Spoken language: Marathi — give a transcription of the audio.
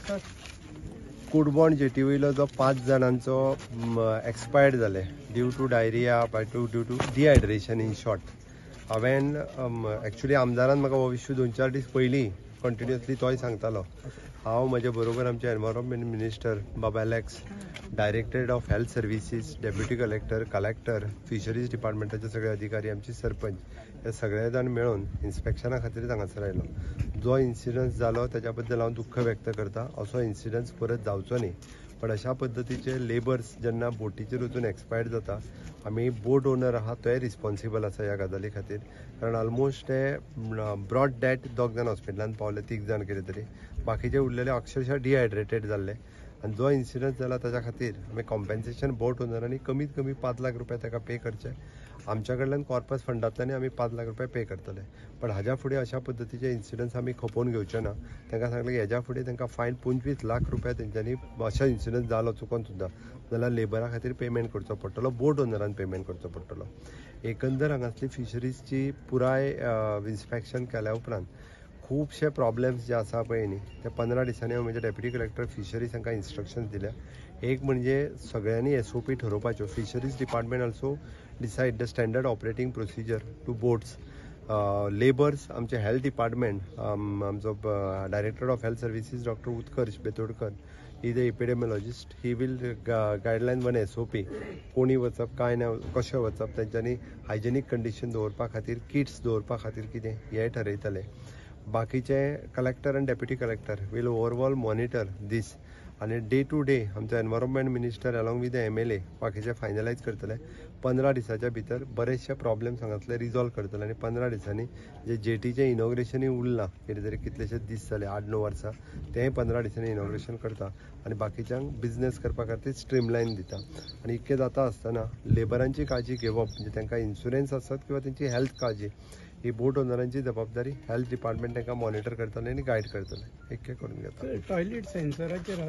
कुडबॉण जेटी वयलो जो 5 जाणांचो एक्सपायर्ड जाले due to diarrhoea due to dehydration in short. हांवें एक्चुअली आमदारान म्हाका हो इश्यू 2-4 दीस पयलीं कंटिन्युअसली तोय सांगतालो. हांव म्हजे बरोबर आमचे environment minister Baba Alex, directorate of health services, deputy collector, fisheries डिपार्टमेंटाचे सगळे अधिकारी, आमचे सरपंच, हे सगळे जाण मेळून इन्स्पेक्शना खातीर हांगासर आयलो. जो इन्सिडन्स जालो ताच्या बद्दल हांव दुख्ख व्यक्त करता. असो इन्सिडन्स परत जावचो न्ही. पण अशा पद्दतीचे लेबर्स जेन्ना बोटीचेर वचून एक्सपायर्ड जाता, आमी बोट ओनर आहा तोय रिस्पॉन्सिबल आसा ह्या गजाली खातीर. कारण ऑलमोस्ट ते ब्रॉड डॅट 2 जाण हॉस्पिटलांत पावले, 3 जाण कितें तरी, बाकीचे उरलेले अक्षरशः डिहायड्रेटेड जाल्ले. आनी जो इन्सिडन्स जाला ताच्या खातीर आमी कॉम्पेन्सेशन बोट ओनरांनी कमीत कमी 5 लाख रुपया ताका पे करचे. आमच्या कडल्यान कॉर्पस फंडांतल्यान आमी 5 लाख रुपया पे करतले. पण हाज्या फुडें अशा पद्दतीचे इन्सिडन्स आमी खपोवन घेवचे ना. तांकां सांगलें की हेज्या फुडें तांकां फायन 25 लाख रुपया तेंच्यांनी अशा इन्सिडन्स जालो चुकोन सुद्दां जाल्यार लेबरा खातीर पेमेंट करचो पडटलो, बोट ओनरान पेमेंट करचो पडटलो. एकंदर हांगासली फिशरीजची पुराय इन्स्पेक्शन केल्या उपरांत खुबशे प्रॉब्लेम्स जे आसा पळय न्ही, ते 15 दिसांनी हांव म्हजे डेप्युटी कलेक्टर फिशरीज हांकां इन्स्ट्रक्शन्स दिल्या. एक म्हणजे सगळ्यांनी SOP ठरोवपाच्यो. Fisheries department also decide the standard operating procedure to boats. Labours, आमचे हेल्थ डिपार्टमेंट, आमचो director of health services doctor Utkarsh Betodkar, he the epidemiologist, he will guideline one SOP. कोणी वचप काय ना, कशें वचप, तेंच्यांनी हायजेनीक कंडिशन दवरपा खातीर, किट्स दवरपा खातीर कितें हें ठरयतले. बाकीचे कलेक्टर आनी deputy collector will overall monitor दीस. आनी डे टू डे आमचो environment minister along with MLA बाकीचे फायनलायज करतले. 15 दिसाच्या भितर बरेचशे प्रॉब्लेम्स हांगासले रिजॉल्व करतले. आनी 15 दिसांनी जे जेटीचे इनॉग्रेशनूय उरलां, कितें तरी कितलेशेच दीस जाले, 8-9 वर्सां, तेंय 15 दिसांनी इनॉग्रेशन करता. आनी बाकीच्यांक बिझनेस करपा खातीर स्ट्रीमलायन दिता. आनी इतकें जाता आसतना लेबरांची काळजी घेवप, म्हणजे तांकां इन्शुरन्स आसत किंवा तेंची हेल्थ काळजी, ही बोट ओनरांची जबाबदारी. हेल्थ डिपार्टमेंट तांकां मॉनिटर करतले आनी गायड करतले. इतकें करून घेता. टॉयलेट सेन्सराचेर